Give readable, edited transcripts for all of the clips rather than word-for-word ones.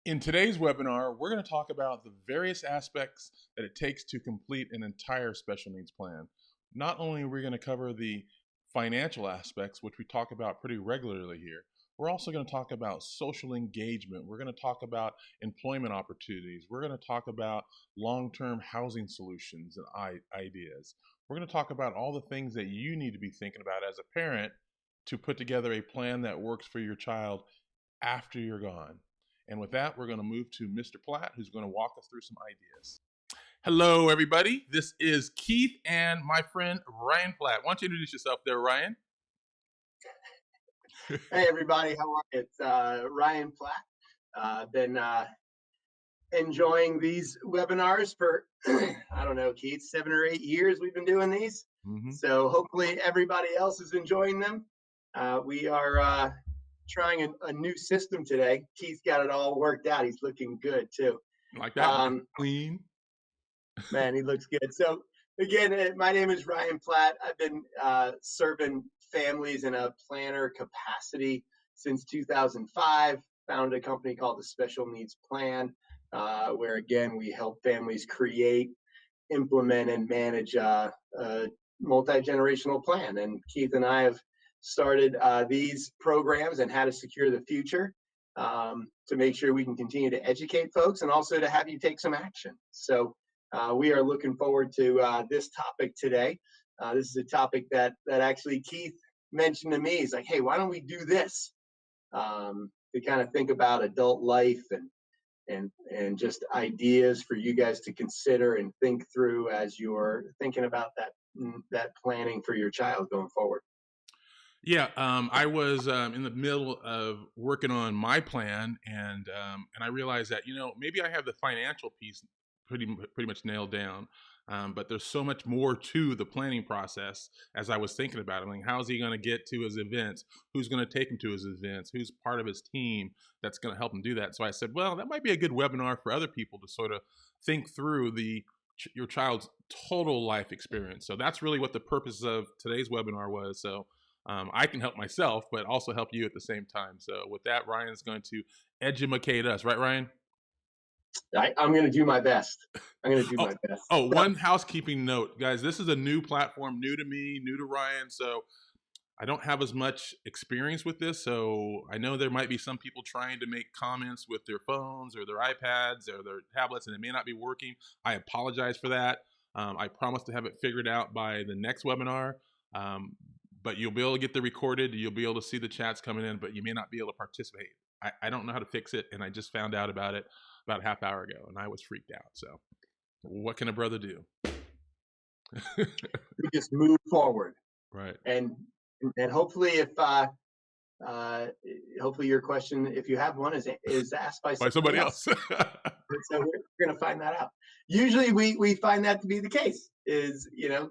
In today's webinar, we're going to talk about the various aspects that it takes to complete an entire special needs plan. Not only are we going to cover the financial aspects, which we talk about pretty regularly here, we're also going to talk about social engagement. We're going to talk about employment opportunities. We're going to talk about long-term housing solutions and ideas. We're going to talk about all the things that you need to be thinking about as a parent to put together a plan that works for your child after you're gone. And with that, we're going to move to Mr. Platt, who's going to walk us through some ideas. Hello, everybody. This is Keith and my friend Ryan Platt. Why don't you introduce yourself there, Ryan? Hey, everybody. How are you? It's Ryan Platt. I've been enjoying these webinars for, I don't know, Keith, 7 or 8 years we've been doing these. So hopefully everybody else is enjoying them. We are trying a new system today. Keith's got it all worked out. He's looking good, too. Like that? Clean? Man, he looks good. So, again, my name is Ryan Platt. I've been serving families in a planner capacity since 2005. Founded a company called the Special Needs Plan, where, again, we help families create, implement, and manage a multi-generational plan. And Keith and I have started these programs and how to secure the future to make sure we can continue to educate folks and also to have you take some action. So we are looking forward to this topic today. This is a topic that actually Keith mentioned to me. He's like, hey, why don't we do this? To kind of think about adult life and just ideas for you guys to consider and think through as you're thinking about that planning for your child going forward. Yeah, I was in the middle of working on my plan, and I realized that maybe I have the financial piece pretty much nailed down, but there's so much more to the planning process. As I was thinking about it, like, how's he going to get to his events? Who's going to take him to his events? Who's part of his team that's going to help him do that? So I said, well, that might be a good webinar for other people to sort of think through your child's total life experience. So that's really what the purpose of today's webinar was. So I can help myself, but also help you at the same time. So with that, Ryan's going to educate us, right, Ryan? I'm going to do my best. One housekeeping note, guys. This is a new platform, new to me, new to Ryan. So I don't have as much experience with this. So I know there might be some people trying to make comments with their phones or their iPads or their tablets, and it may not be working. I apologize for that. I promise to have it figured out by the next webinar. But you'll be able to get the recorded. You'll be able to see the chats coming in, but you may not be able to participate. I don't know how to fix it, and I just found out about it about a half hour ago, and I was freaked out. So what can a brother do? We just move forward. Right. And hopefully hopefully your question, if you have one, is asked by somebody else. So we're going to find that out. Usually we find that to be the case, is,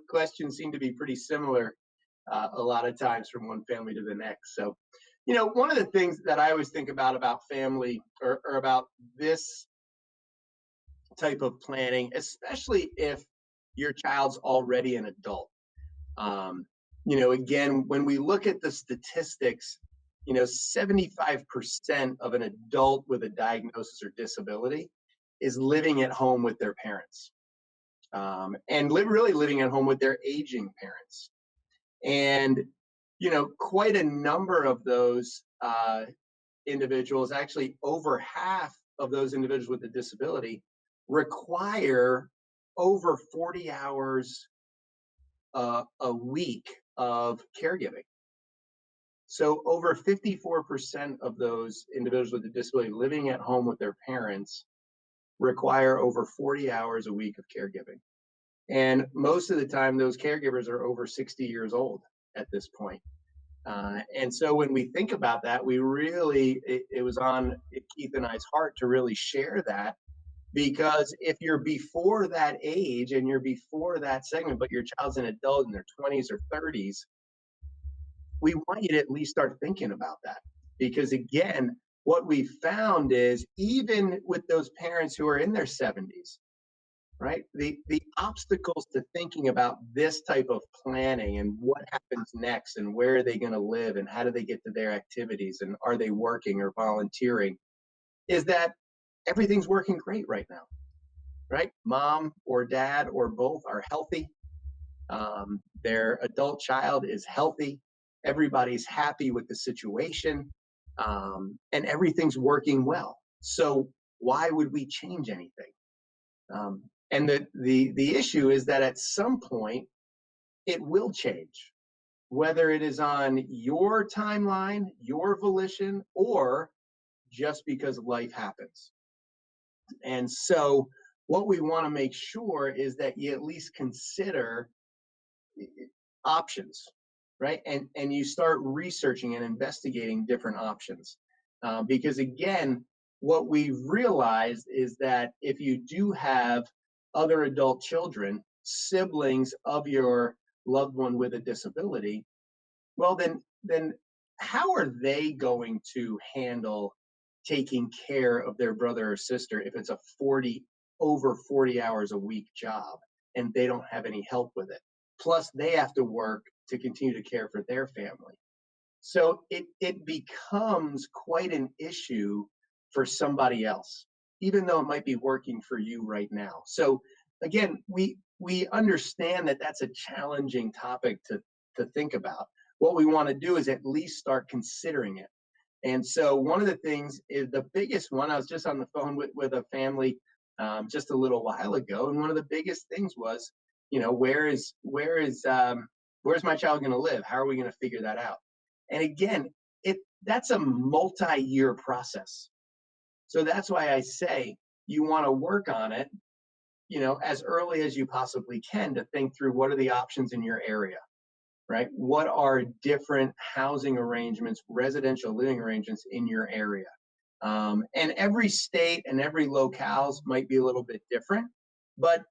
questions seem to be pretty similar a lot of times from one family to the next. So, one of the things that I always think about family or about this type of planning, especially if your child's already an adult. Again, when we look at the statistics, 75% of an adult with a diagnosis or disability is living at home with their parents, and really living at home with their aging parents. And, quite a number of those individuals, actually over half of those individuals with a disability, require over 40 hours a week of caregiving. So over 54% of those individuals with a disability living at home with their parents require over 40 hours a week of caregiving. And most of the time, those caregivers are over 60 years old at this point. And so when we think about that, it was on Keith and I's heart to really share that, because if you're before that age and you're before that segment, but your child's an adult in their 20s or 30s, we want you to at least start thinking about that. Because again, what we found is even with those parents who are in their 70s, right? The obstacles to thinking about this type of planning and what happens next and where are they going to live and how do they get to their activities and are they working or volunteering, is that everything's working great right now, right? Mom or dad or both are healthy. Their adult child is healthy. Everybody's happy with the situation, and everything's working well. So why would we change anything? And the issue is that at some point it will change, whether it is on your timeline, your volition, or just because life happens. And so what we want to make sure is that you at least consider options, right? And you start researching and investigating different options. Because again, what we've realized is that if you do have other adult children, siblings of your loved one with a disability, well, then how are they going to handle taking care of their brother or sister if it's a 40 over 40 hours a week job and they don't have any help with it? Plus, they have to work to continue to care for their family. So it becomes quite an issue for somebody else, even though it might be working for you right now. So again, we understand that that's a challenging topic to think about. What we want to do is at least start considering it. And so one of the things is the biggest one. I was just on the phone with a family just a little while ago, and one of the biggest things was, where's my child going to live? How are we going to figure that out? And again, that's a multi-year process. So that's why I say you want to work on it, as early as you possibly can to think through what are the options in your area, right? What are different housing arrangements, residential living arrangements in your area? And every state and every locales might be a little bit different, but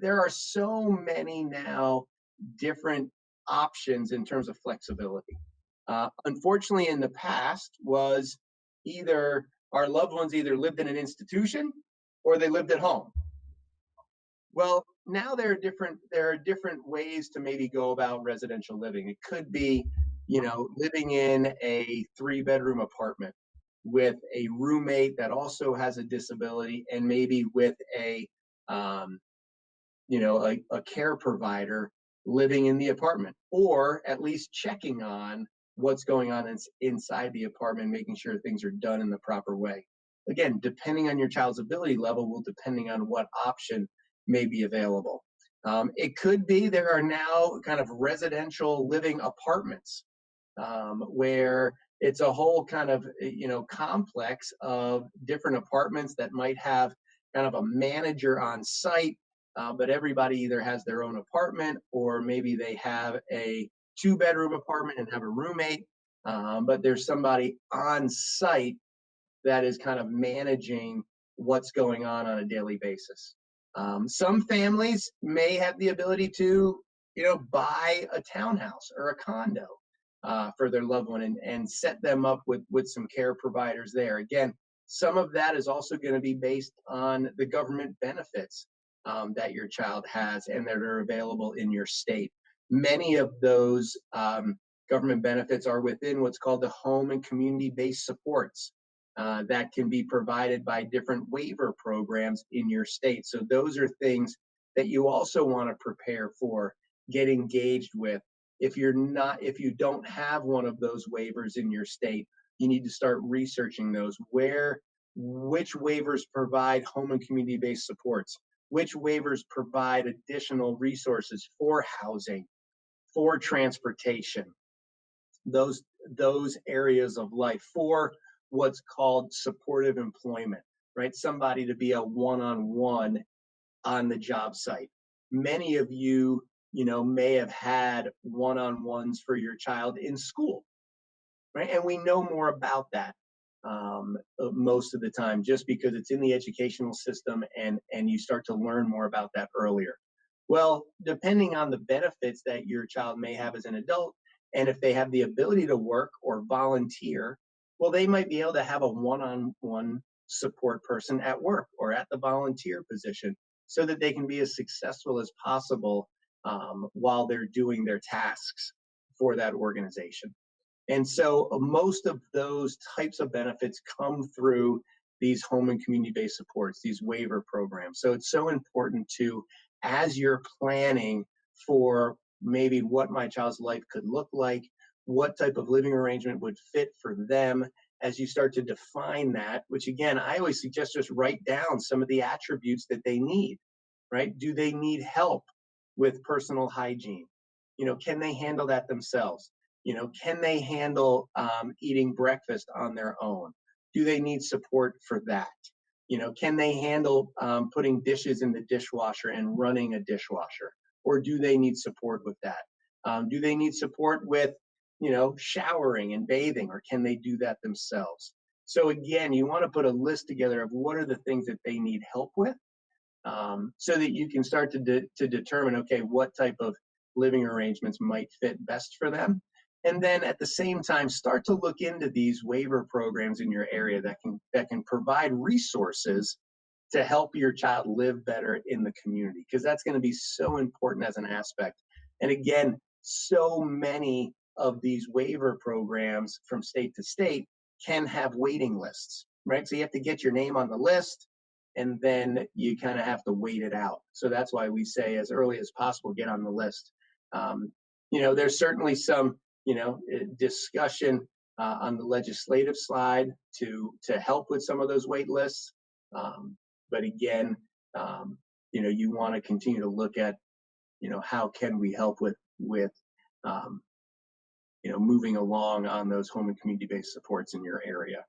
there are so many now different options in terms of flexibility. Unfortunately, in the past was either our loved ones either lived in an institution or they lived at home. Well, now there are different ways to maybe go about residential living. It could be, living in a 3-bedroom apartment with a roommate that also has a disability, and maybe with um, a care provider living in the apartment, or at least checking on what's going on inside the apartment, making sure things are done in the proper way. Again, depending on your child's ability level, will depending on what option may be available. It could be there are now kind of residential living apartments where it's a whole kind of complex of different apartments that might have kind of a manager on site, but everybody either has their own apartment, or maybe they have a 2-bedroom apartment and have a roommate, but there's somebody on site that is kind of managing what's going on a daily basis. Some families may have the ability to, buy a townhouse or a condo for their loved one, and set them up with some care providers there. Again, some of that is also going to be based on the government benefits that your child has and that are available in your state. Many of those government benefits are within what's called the home and community-based supports that can be provided by different waiver programs in your state. So those are things that you also want to prepare for, get engaged with. If you don't have one of those waivers in your state, you need to start researching those. Which waivers provide home and community-based supports? Which waivers provide additional resources for housing, for transportation, those areas of life, for what's called supportive employment, right? Somebody to be a one-on-one on the job site. Many of you, may have had one-on-ones for your child in school, right? And we know more about that most of the time, just because it's in the educational system, and you start to learn more about that earlier. Well, depending on the benefits that your child may have as an adult, and if they have the ability to work or volunteer, well, they might be able to have a one-on-one support person at work or at the volunteer position, so that they can be as successful as possible while they're doing their tasks for that organization. And so most of those types of benefits come through these home and community-based supports, these waiver programs. So it's so important to, as you're planning for maybe what my child's life could look like, what type of living arrangement would fit for them, as you start to define that, which again, I always suggest just write down some of the attributes that they need, right? Do they need help with personal hygiene? Can they handle that themselves? Can they handle eating breakfast on their own? Do they need support for that? Can they handle putting dishes in the dishwasher and running a dishwasher? Or do they need support with that? Do they need support with, showering and bathing, or can they do that themselves? So again, you want to put a list together of what are the things that they need help with, so that you can start to determine, okay, what type of living arrangements might fit best for them. And then at the same time, start to look into these waiver programs in your area that can provide resources to help your child live better in the community, because that's going to be so important as an aspect. And again, so many of these waiver programs from state to state can have waiting lists, right? So you have to get your name on the list, and then you kind of have to wait it out. So that's why we say as early as possible, get on the list. There's certainly some, discussion on the legislative side to help with some of those wait lists. But again, you want to continue to look at, how can we help with um, moving along on those home and community-based supports in your area,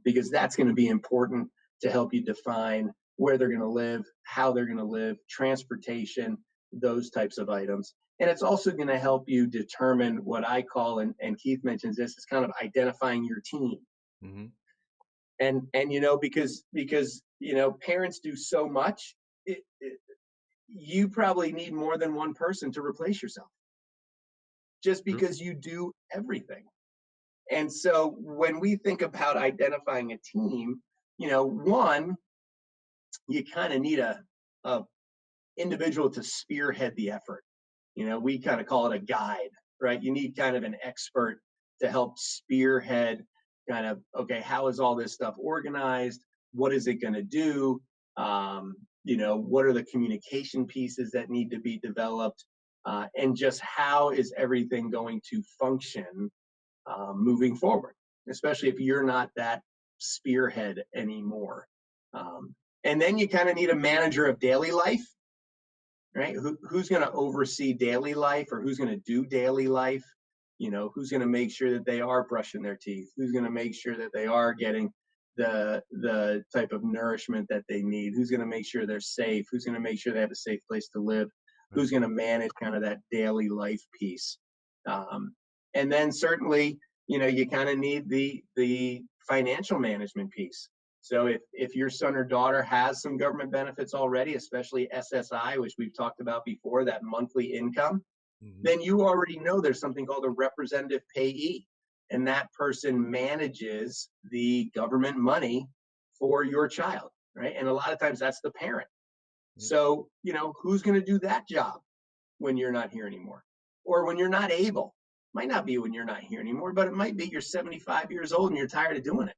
because that's going to be important to help you define where they're going to live, how they're going to live, transportation, those types of items. And it's also going to help you determine what I call, and Keith mentions this, is kind of identifying your team. Mm-hmm. And because parents do so much, you probably need more than one person to replace yourself, just True. because you do everything. And so when we think about identifying a team, one, you kind of need a individual to spearhead the effort. We kind of call it a guide, right? You need kind of an expert to help spearhead kind of, okay, how is all this stuff organized? What is it going to do? What are the communication pieces that need to be developed? And just how is everything going to function moving forward, especially if you're not that spearhead anymore. And then you kind of need a manager of daily life, right? Who's going to oversee daily life, or who's going to do daily life? Who's going to make sure that they are brushing their teeth? Who's going to make sure that they are getting the type of nourishment that they need? Who's going to make sure they're safe? Who's going to make sure they have a safe place to live? Right. Who's going to manage kind of that daily life piece? And then certainly, you kind of need the financial management piece. So if your son or daughter has some government benefits already, especially SSI, which we've talked about before, that monthly income, Mm-hmm. then you already know there's something called a representative payee. And that person manages the government money for your child, right? And a lot of times that's the parent. Yep. So, who's going to do that job when you're not here anymore? Or when you're not able? Might not be when you're not here anymore, but it might be you're 75 years old and you're tired of doing it.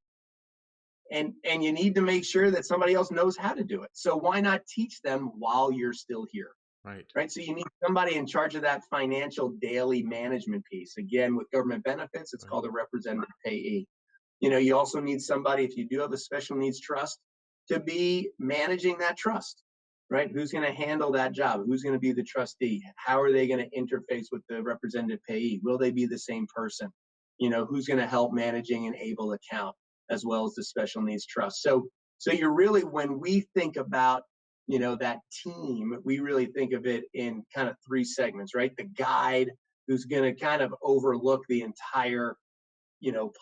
And you need to make sure that somebody else knows how to do it. So why not teach them while you're still here? Right. So you need somebody in charge of that financial daily management piece. Again, with government benefits, it's Right. called a representative payee. You also need somebody, if you do have a special needs trust, to be managing that trust, right? Who's going to handle that job? Who's going to be the trustee? How are they going to interface with the representative payee? Will they be the same person? Who's going to help managing an ABLE account as well as the special needs trust? So you're really, when we think about, that team, we really think of it in kind of three segments, right? The guide, who's going to kind of overlook the entire,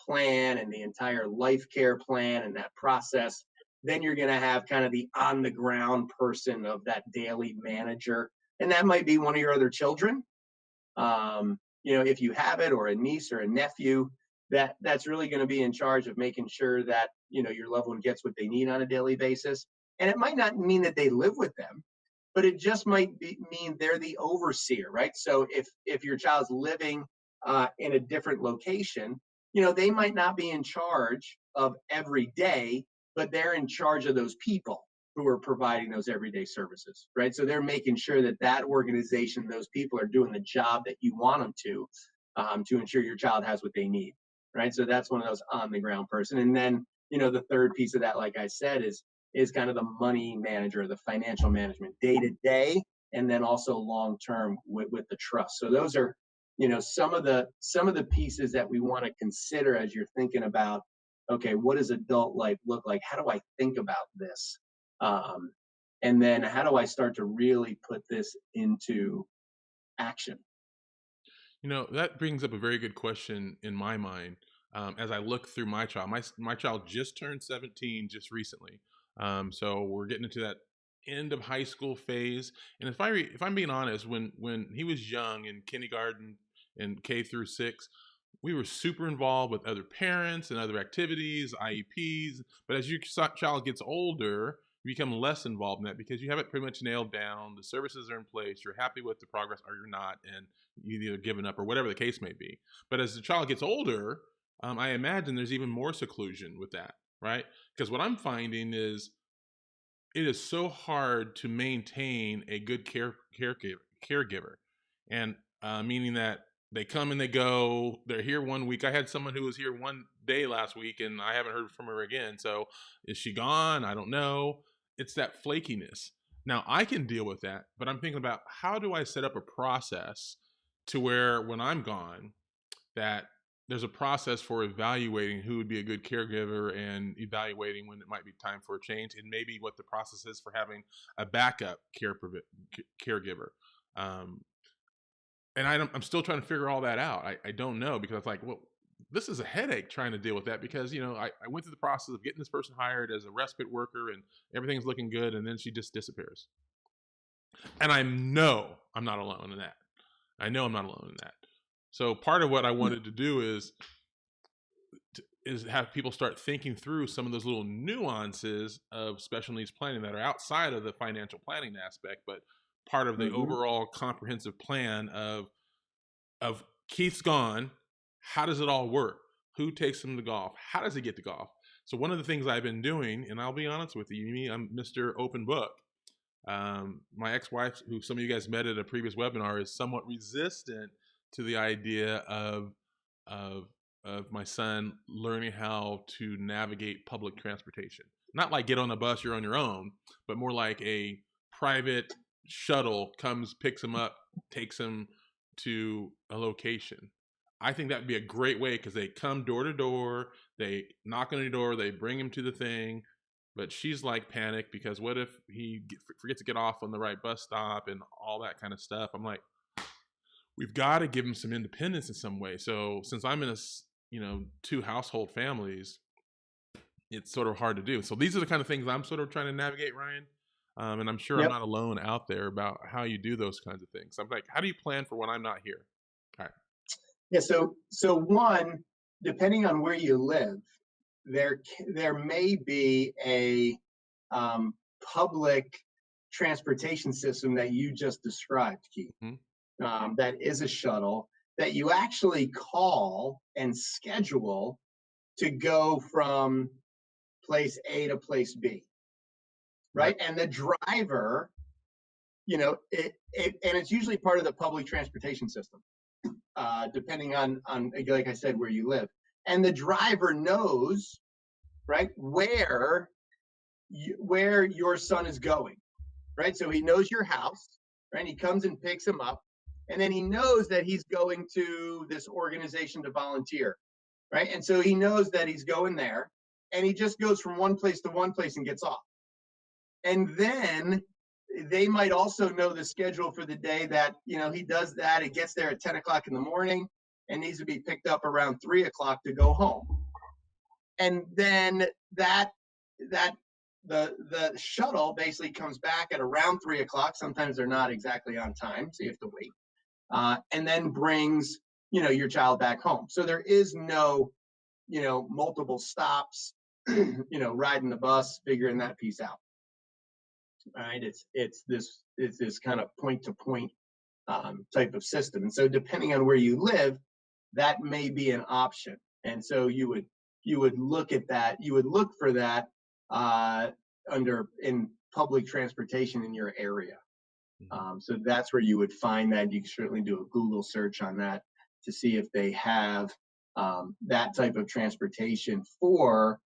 plan and the entire life care plan and that process. Then you're going to have kind of the on the ground person of that daily manager. And that might be one of your other children. If you have it, or a niece or a nephew, that's really going to be in charge of making sure that, your loved one gets what they need on a daily basis. And it might not mean that they live with them, but it just might mean they're the overseer, right? So if your child's living in a different location, they might not be in charge of every day, but they're in charge of those people who are providing those everyday services, right? So they're making sure that that organization, those people are doing the job that you want them to ensure your child has what they need, right? So that's one of those on the ground person. And then, the third piece of that, like I said, is kind of the money manager, the financial management, day to day, and then also long term with the trust. So those are, some of the pieces that we want to consider as you're thinking about, okay, what does adult life look like? How do I think about this? Um, and then how do I start to really put this into action? That brings up a very good question in my mind. As I look through my child, my child just turned 17 just recently, so we're getting into that end of high school phase. And if I'm being honest, when he was young in kindergarten and K through 6, we were super involved with other parents and other activities, IEPs. But as your child gets older, you become less involved in that because you have it pretty much nailed down. The services are in place. You're happy with the progress or you're not, and you either given up or whatever the case may be. But as the child gets older, I imagine there's even more seclusion with that, right? Because what I'm finding is it is so hard to maintain a good caregiver, and meaning that they come and they go. They're here one week. I had someone who was here one day last week, and I haven't heard from her again. So is she gone? I don't know. It's that flakiness. Now I can deal with that, but I'm thinking about how do I set up a process to where when I'm gone, that there's a process for evaluating who would be a good caregiver and evaluating when it might be time for a change, and maybe what the process is for having a backup caregiver. Um, and I'm still trying to figure all that out. I don't know because it's like, well, this is a headache trying to deal with that because, I went through the process of getting this person hired as a respite worker and everything's looking good. And then she just disappears. And I know I'm not alone in that. I know I'm not alone in that. So part of what I wanted to do is have people start thinking through some of those little nuances of special needs planning that are outside of the financial planning aspect, but part of the overall comprehensive plan of Keith's gone. How does it all work? Who takes him to golf? How does he get to golf? So one of the things I've been doing, and I'll be honest with you, I'm Mr. Open Book. My ex-wife, who some of you guys met at a previous webinar, is somewhat resistant to the idea of my son learning how to navigate public transportation. Not like get on a bus, you're on your own, but more like a private shuttle comes, picks him up, takes him to a location. I think that would be a great way because they come door to door, they knock on your door, they bring him to the thing. But she's like panicked because what if he forgets to get off on the right bus stop and all that kind of stuff. I'm like, we've got to give him some independence in some way. So since I'm in a 2 household families, it's sort of hard to do. So these are the kind of things I'm sort of trying to navigate, Ryan. And I'm sure I'm not alone out there about how you do those kinds of things. I'm like, how do you plan for when I'm not here? All right. Yeah. So one, depending on where you live, there may be a public transportation system that you just described, Keith. That is a shuttle that you actually call and schedule to go from place A to place B, right? And the driver, and it's usually part of the public transportation system, depending on, like I said, where you live. And the driver knows, right, where your son is going, right? So he knows your house, right? He comes and picks him up, and then he knows that he's going to this organization to volunteer, right? And so he knows that he's going there, and he just goes from one place to one place and gets off. And then they might also know the schedule for the day that, he does that. He gets there at 10 o'clock in the morning and needs to be picked up around 3 o'clock to go home. And then the shuttle basically comes back at around 3 o'clock. Sometimes they're not exactly on time, so you have to wait. And then brings, your child back home. So there is no, multiple stops, riding the bus, figuring that piece out. All right, it's this kind of point to point type of system. And so depending on where you live, that may be an option. And so you would look at that. You would look for that in public transportation in your area. Mm-hmm. So that's where you would find that. You can certainly do a Google search on that to see if they have that type of transportation for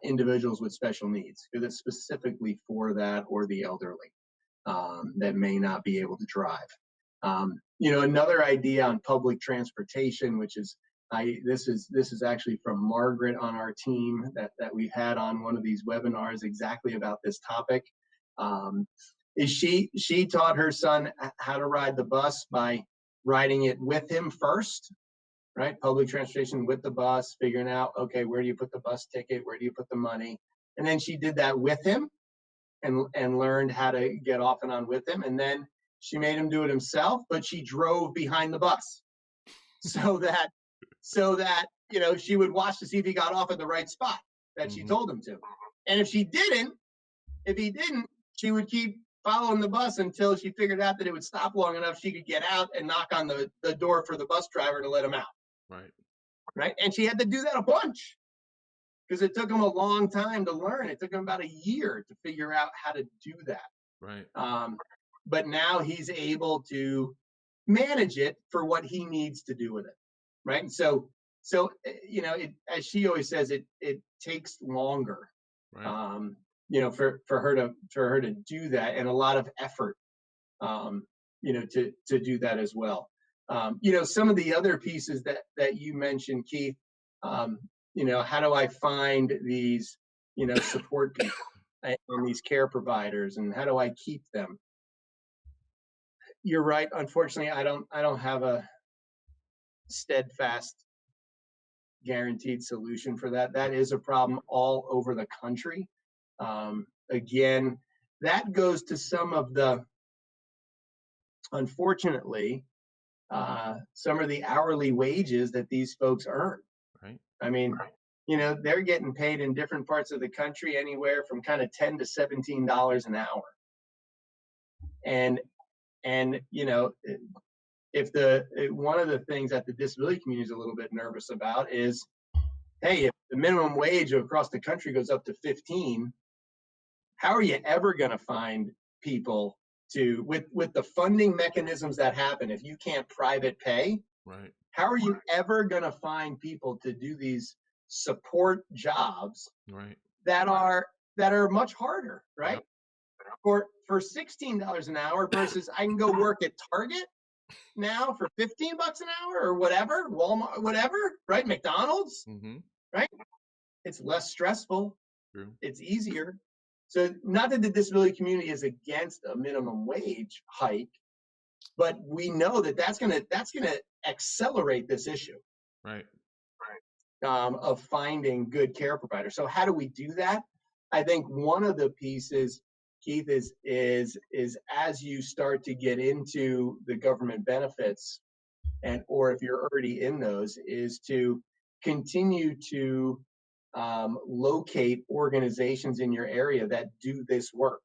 individuals with special needs, because it's specifically for that, or the elderly that may not be able to drive. Another idea on public transportation, which is this is actually from Margaret on our team that we've had on one of these webinars exactly about this topic. Is she taught her son how to ride the bus by riding it with him first, right? Public transportation with the bus, figuring out, okay, where do you put the bus ticket? Where do you put the money? And then she did that with him and learned how to get off and on with him. And then she made him do it himself, but she drove behind the bus so that she would watch to see if he got off at the right spot that she told him to. And if he didn't, she would keep following the bus until she figured out that it would stop long enough she could get out and knock on the door for the bus driver to let him out. Right. And she had to do that a bunch, because it took him a long time to learn. It took him about a year to figure out how to do that. Right. But now he's able to manage it for what he needs to do with it. Right. And so as she always says, it takes longer. Right. For her to do that, and a lot of effort, to do that as well. Some of the other pieces that you mentioned, Keith, how do I find these, support people and these care providers, and how do I keep them? You're right. Unfortunately, I don't have a steadfast, guaranteed solution for that. That is a problem all over the country. Again, that goes to some of the, unfortunately, some of the hourly wages that these folks earn. Right. I mean, they're getting paid in different parts of the country anywhere from kind of $10 to $17 an hour. And if one of the things that the disability community is a little bit nervous about is, hey, if the minimum wage across the country goes up to 15, how are you ever going to find people with the funding mechanisms that happen if you can't private pay? Right. How are you ever going to find people to do these support jobs? Right. that are much harder, right? Yep. For $16 an hour versus I can go work at Target now for $15 an hour, or whatever, Walmart, whatever, right? McDonald's, right? It's less stressful. True. It's easier. So not that the disability community is against a minimum wage hike, but we know that's gonna accelerate this issue. Right. Of finding good care providers. So how do we do that? I think one of the pieces, Keith, is as you start to get into the government benefits, or if you're already in those, is to continue to locate organizations in your area that do this work,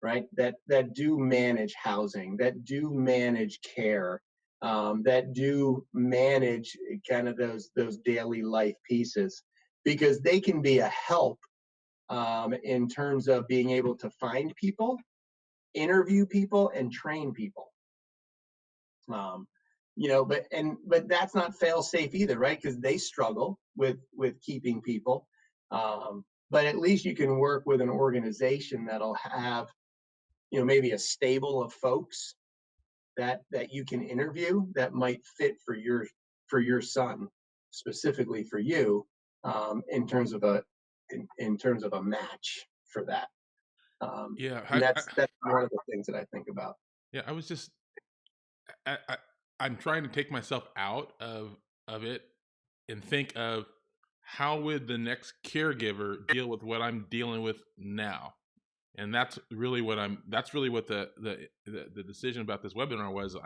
right? That do manage housing, that do manage care, that do manage kind of those daily life pieces, because they can be a help in terms of being able to find people, interview people, and train people. But that's not fail safe either, right? Because they struggle with keeping people. But at least you can work with an organization that'll have, maybe a stable of folks that you can interview that might fit for your son, specifically for you, in terms of a match for that. That's one of the things that I think about. Yeah, I was just I'm trying to take myself out of it and think of how would the next caregiver deal with what I'm dealing with now. And that's really what the decision about this webinar was.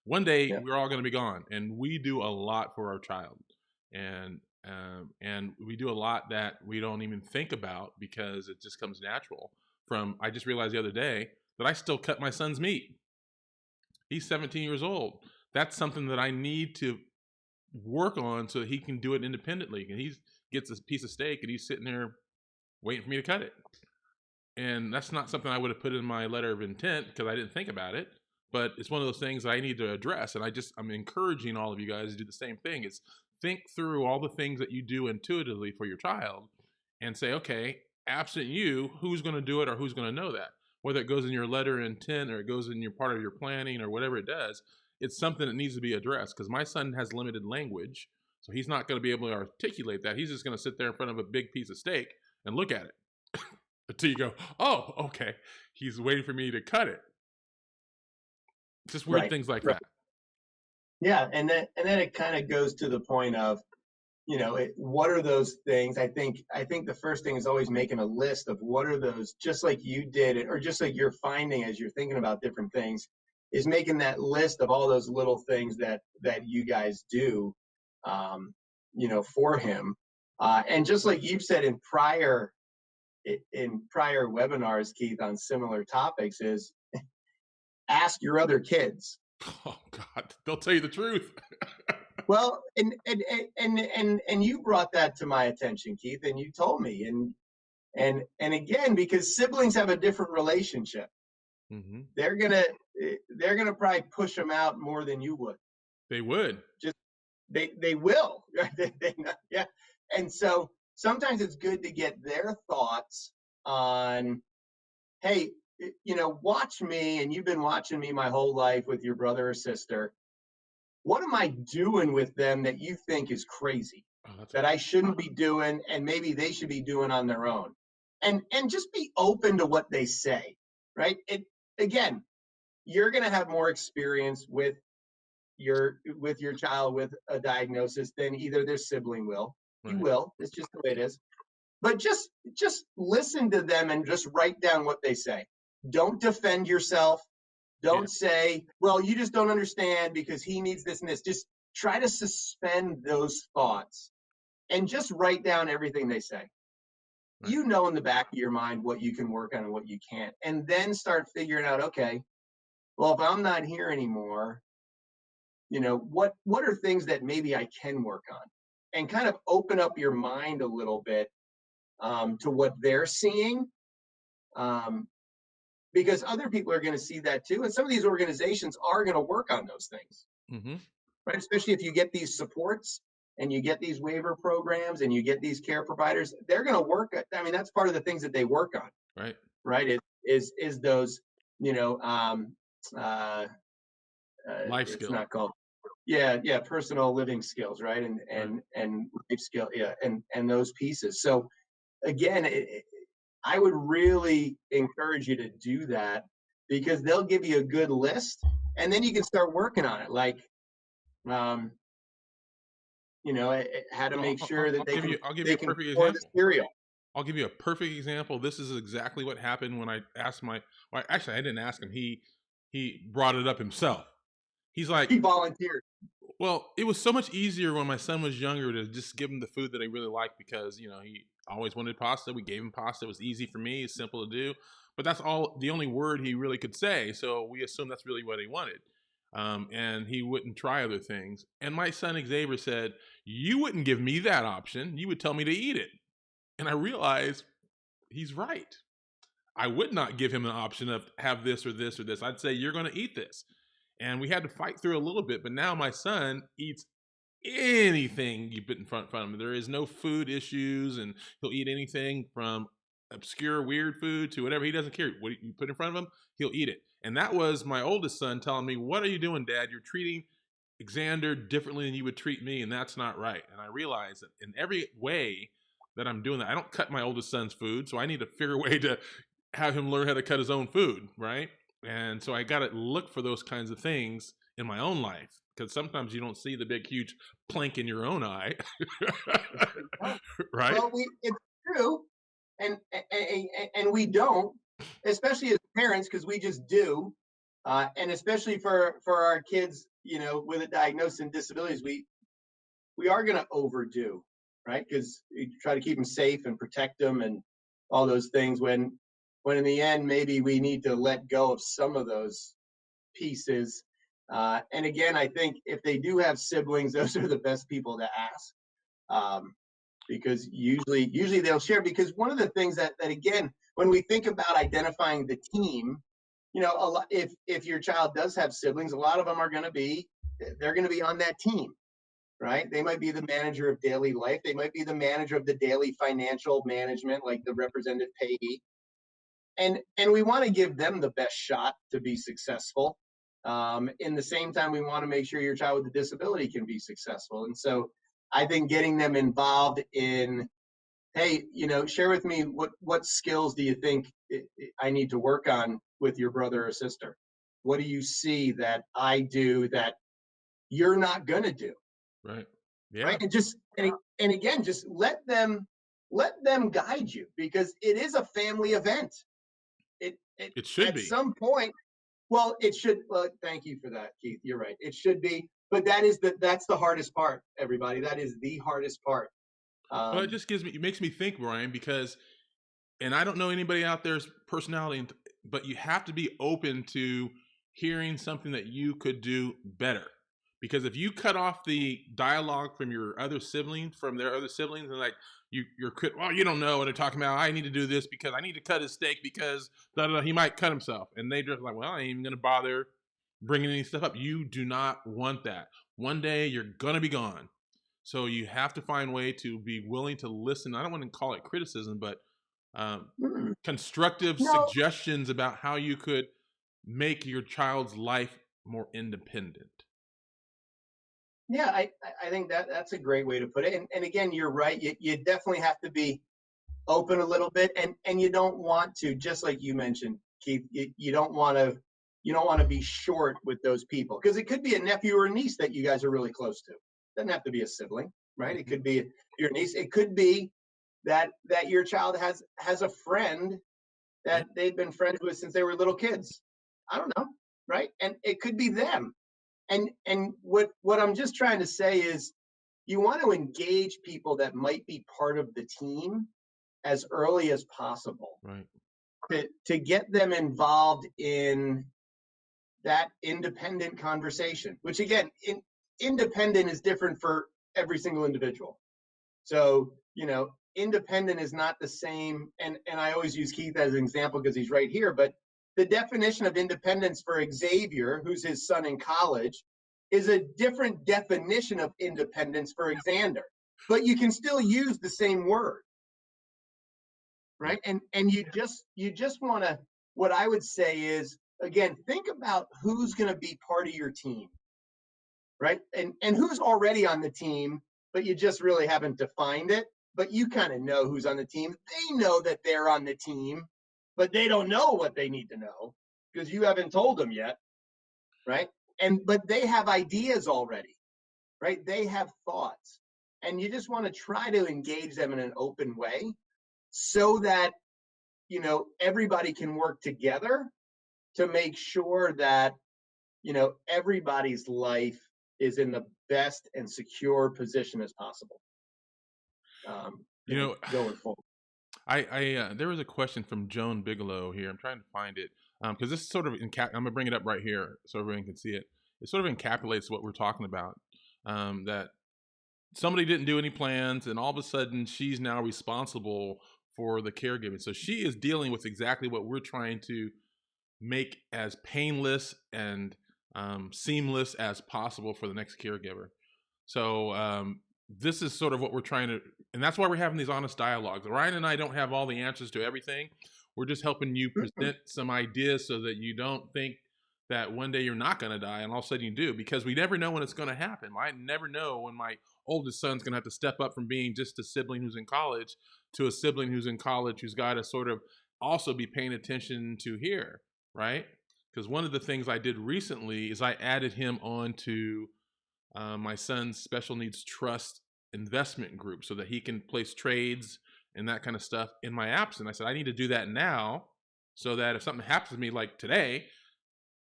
One day we're all going to be gone, and we do a lot for our child, and we do a lot that we don't even think about because it just comes natural. I just realized the other day that I still cut my son's meat. He's 17 years old. That's something that I need to work on so that he can do it independently. And he gets a piece of steak and he's sitting there waiting for me to cut it. And that's not something I would have put in my letter of intent because I didn't think about it. But it's one of those things that I need to address. And I'm encouraging all of you guys to do the same thing, is think through all the things that you do intuitively for your child and say, okay, absent you, who's going to do it or who's going to know that? Whether it goes in your letter of intent or it goes in your part of your planning or whatever it does, it's something that needs to be addressed because my son has limited language. So he's not going to be able to articulate that. He's just going to sit there in front of a big piece of steak and look at it until you go, oh, okay, he's waiting for me to cut it. Just weird Right. things like Right. that. Yeah, and then it kind of goes to the point of, what are those things? I think the first thing is always making a list of what are those, just like you did it, or just like you're finding as you're thinking about different things, is making that list of all those little things that you guys do, for him. And just like you've said in prior webinars, Keith, on similar topics, is ask your other kids. Oh God, they'll tell you the truth. Well, and you brought that to my attention, Keith, and you told me, and again, because siblings have a different relationship, Mm-hmm. they're gonna probably push them out more than you would. They would. Just they will, yeah. And so sometimes it's good to get their thoughts on, hey, watch me, and you've been watching me my whole life with your brother or sister. What am I doing with them that you think is crazy, that I shouldn't be doing, and maybe they should be doing on their own? And just be open to what they say, right? Again, you're going to have more experience with your child with a diagnosis than either their sibling will. Right. You will. It's just the way it is. But just listen to them and just write down what they say. Don't defend yourself. Don't say, well, you just don't understand because he needs this and this. Just try to suspend those thoughts and just write down everything they say. Right. You know in the back of your mind what you can work on and what you can't. And then start figuring out, okay, well, if I'm not here anymore, what are things that maybe I can work on? And kind of open up your mind a little bit to what they're seeing. Because other people are going to see that too. And some of these organizations are going to work on those things, mm-hmm. right? Especially if you get these supports and you get these waiver programs and you get these care providers, they're going to work. I mean, that's part of the things that they work on. Right. Right. Is those, life skills. It's not called. Yeah. Personal living skills. Right. And life skill. Yeah. And those pieces. So again, I would really encourage you to do that because they'll give you a good list and then you can start working on it. Like, how to make sure that I'll give you a perfect example. The cereal. I'll give you a perfect example. This is exactly what happened when I asked actually, I didn't ask him. He brought it up himself. He's like, he volunteered. Well, it was so much easier when my son was younger to just give him the food that he really liked because, he always wanted pasta. We gave him pasta. It was easy for me. It's simple to do. But that's the only word he really could say. So we assumed that's really what he wanted. And he wouldn't try other things. And my son Xavier said, you wouldn't give me that option. You would tell me to eat it. And I realized he's right. I would not give him an option of have this or this or this. I'd say, you're going to eat this. And we had to fight through a little bit. But now my son eats anything you put in front of him. There is no food issues, and he'll eat anything from obscure weird food to whatever. He doesn't care what you put in front of him, he'll eat it. And that was my oldest son telling me, what are you doing, Dad? You're treating Xander differently than you would treat me, and that's not right. And I realized that in every way that I'm doing that, I don't cut my oldest son's food, so I need to figure a way to have him learn how to cut his own food, right? And so I got to look for those kinds of things in my own life, because sometimes you don't see the big, huge plank in your own eye. Right? Well, it's true. And we don't, especially as parents, because we just do. And especially for our kids, with a diagnosis and disabilities, we are going to overdo, right? Because we try to keep them safe and protect them and all those things when in the end, maybe we need to let go of some of those pieces. And again, I think if they do have siblings, those are the best people to ask. because usually they'll share, because one of the things that again, when we think about identifying the team, a lot, if your child does have siblings, a lot of them are going to be, they're going to be on that team, right? They might be the manager of daily life. They might be the manager of the daily financial management, like the representative payee. And we want to give them the best shot to be successful. In the same time, we want to make sure your child with a disability can be successful. And so I think getting them involved in, hey, share with me what skills do you think I need to work on with your brother or sister? What do you see that I do that you're not going to do? Right. Yeah. Right. And again, just let them guide you, because it is a family event. It should At be. some point, well, it should. Well, thank you for that, Keith. You're right. It should be, but that's the hardest part, everybody. That is the hardest part. Well, it makes me think, Brian, because, and I don't know anybody out there's personality, but you have to be open to hearing something that you could do better. Because if you cut off the dialogue from their other siblings, and like you're well, you don't know what they're talking about. I need to do this because I need to cut his steak because he might cut himself, and they just like, well, I ain't even gonna bother bringing any stuff up. You do not want that. One day you're gonna be gone, so you have to find a way to be willing to listen. I don't want to call it criticism, but constructive suggestions about how you could make your child's life more independent. Yeah, I think that's a great way to put it. And again, you're right. You definitely have to be open a little bit, and you don't want to, just like you mentioned, Keith, you don't want to be short with those people, because it could be a nephew or a niece that you guys are really close to. Doesn't have to be a sibling, right? It could be your niece. It could be that your child has a friend that they've been friends with since they were little kids. I don't know, right? And it could be them. And what I'm just trying to say is, you want to engage people that might be part of the team as early as possible, right? To get them involved in that independent conversation, which again, independent is different for every single individual. So, independent is not the same. And I always use Keith as an example because he's right here, but the definition of independence for Xavier, who's his son in college, is a different definition of independence for Xander, but you can still use the same word, right? And you just want to, what I would say is, again, think about who's going to be part of your team, right? And who's already on the team, but you just really haven't defined it, but you kind of know who's on the team. They know that they're on the team, but they don't know what they need to know because you haven't told them yet, right? But they have ideas already, right? They have thoughts, and you just want to try to engage them in an open way so that, everybody can work together to make sure that, everybody's life is in the best and secure position as possible. Going forward. There was a question from Joan Bigelow here. I'm trying to find it because this is sort of I'm gonna bring it up right here so everyone can see it. It sort of encapsulates what we're talking about. That somebody didn't do any plans, and all of a sudden she's now responsible for the caregiving. So she is dealing with exactly what we're trying to make as painless and seamless as possible for the next caregiver. So this is sort of what we're trying to, and that's why we're having these honest dialogues. Ryan and I don't have all the answers to everything. We're just helping you present some ideas so that you don't think that one day you're not going to die and all of a sudden you do, because we never know when it's going to happen. I never know when my oldest son's going to have to step up from being just a sibling who's in college to a sibling who's in college who's got to sort of also be paying attention to here, right? Because one of the things I did recently is I added him on to my son's special needs trust investment group so that he can place trades and that kind of stuff in my absence. I said, I need to do that now so that if something happens to me like today,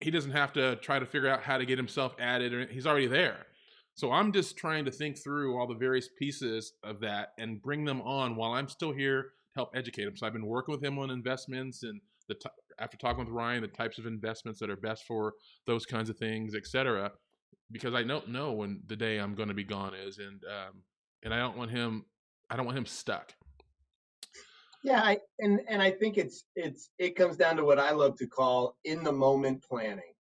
he doesn't have to try to figure out how to get himself added, or he's already there. So I'm just trying to think through all the various pieces of that and bring them on while I'm still here to help educate him. So I've been working with him on investments and after talking with Ryan, the types of investments that are best for those kinds of things, etc. Because I don't know when the day I'm going to be gone is, and I don't want him I don't want him stuck. Yeah, and I think it comes down to what I love to call in the moment planning,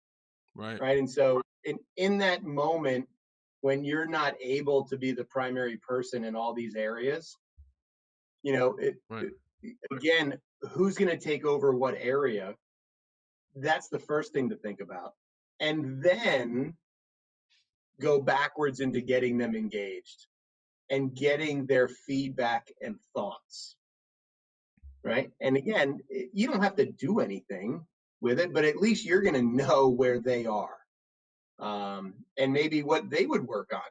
Right. right? And so in that moment when you're not able to be the primary person in all these areas, you know, Right. again, who's going to take over what area? That's the first thing to think about. And then go backwards into getting them engaged and getting their feedback and thoughts, right? And again, you don't have to do anything with it, but at least you're going to know where they are, and maybe what they would work on.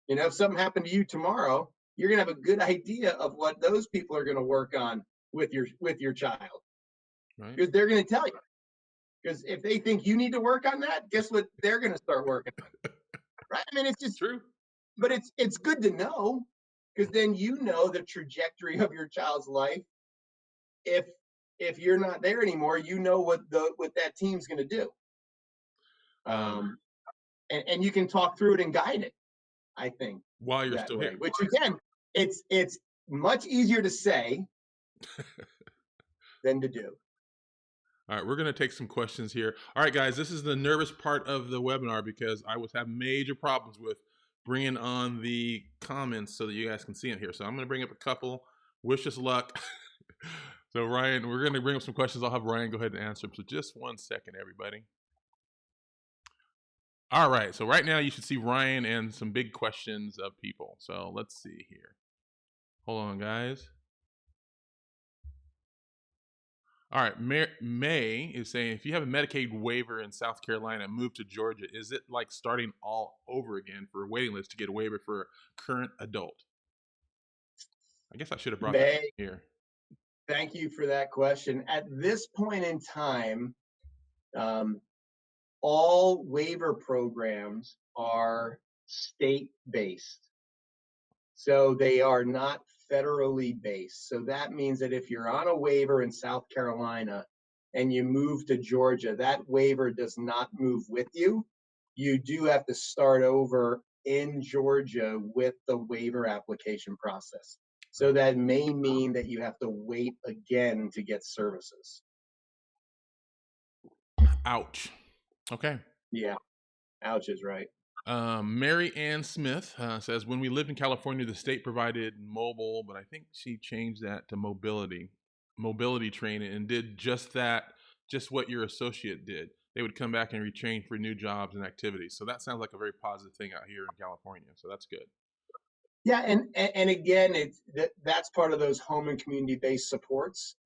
You know, if something happened to you tomorrow, you're going to have a good idea of what those people are going to work on with your child, Right. because they're going to tell you. Because if they think you need to work on that, guess what they're going to start working on, right? I mean, it's just, True. but it's good to know, because then you know the trajectory of your child's life. If you're not there anymore, you know what that team's going to do, um, and you can talk through it and guide it. I think While you're that still here. way, which again, it's much easier to say than to do. All right, we're going to take some questions here. All right, guys, this is the nervous part of the webinar because I was having major problems with bringing on the comments so that you guys can see it here. So I'm going to bring up a couple. Wish us luck. So Ryan, we're going to bring up some questions. I'll have Ryan go ahead and answer them. So just 1 second, everybody. All right, so right now you should see Ryan and some big questions of people. So let's see here. Hold on, guys. All right, May is saying, if you have a Medicaid waiver in South Carolina, move to Georgia, is it like starting all over again for a waiting list to get a waiver for a current adult? I guess I should have brought that May, here. thank you for that question. At this point in time, all waiver programs are state-based. So they are not federally based. So that means that if you're on a waiver in South Carolina and you move to Georgia, that waiver does not move with you. You do have to start over in Georgia with the waiver application process. So that may mean that you have to wait again to get services. Ouch. Okay. Yeah, ouch is right. Mary Ann Smith says, when we lived in California, the state provided mobile, but I think she changed that to mobility training, and did just that, just what your associate did. They would come back and retrain for new jobs and activities. So that sounds like a very positive thing out here in California. So that's good. Yeah, and again, that's part of those home and community-based supports,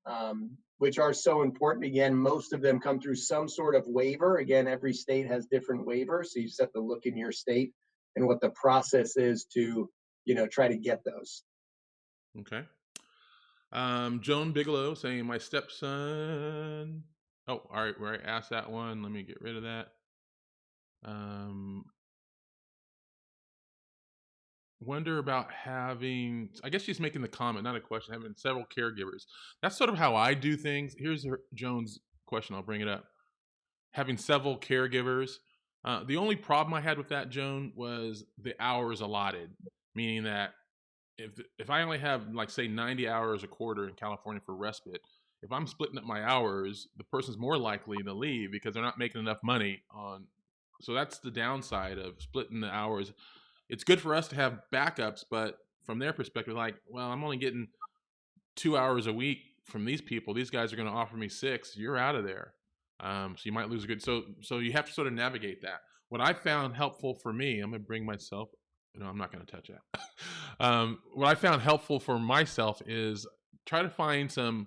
which are so important. Again, most of them come through some sort of waiver. Again, every state has different waivers, so you just have to look in your state and what the process is to, try to get those. Okay. Joan Bigelow saying, my stepson. Oh, all right. Where I asked that one, let me get rid of that. Wonder about having, I guess she's making the comment, not a question, having several caregivers. That's sort of how I do things. Here's Joan's question. I'll bring it up. Having several caregivers. The only problem I had with that, Joan, was the hours allotted, meaning that if I only have, like, say 90 hours a quarter in California for respite, if I'm splitting up my hours, the person's more likely to leave because they're not making enough money on. So that's the downside of splitting the hours. It's good for us to have backups, but from their perspective, like, well, I'm only getting 2 hours a week from these people. These guys are going to offer me 6. You're out of there. So you might lose a good. So you have to sort of navigate that. What I found helpful for me, I'm going to bring myself. No, I'm not going to touch that. What I found helpful for myself is try to find some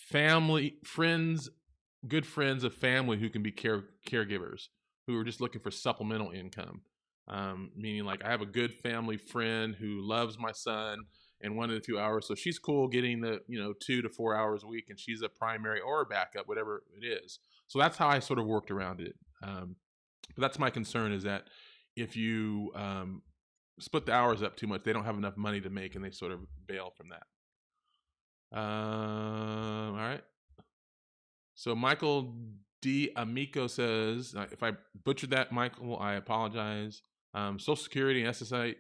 family, friends, good friends of family who can be caregivers, who are just looking for supplemental income. Meaning, like, I have a good family friend who loves my son and 1 to 2 hours, so she's cool getting the 2 to 4 hours a week, and she's a primary or a backup, whatever it is. So that's how I sort of worked around it. But that's my concern, is that if you split the hours up too much, they don't have enough money to make, and they sort of bail from that. All right. So Michael D. Amico says, if I butchered that, Michael, I apologize. Social Security and SSI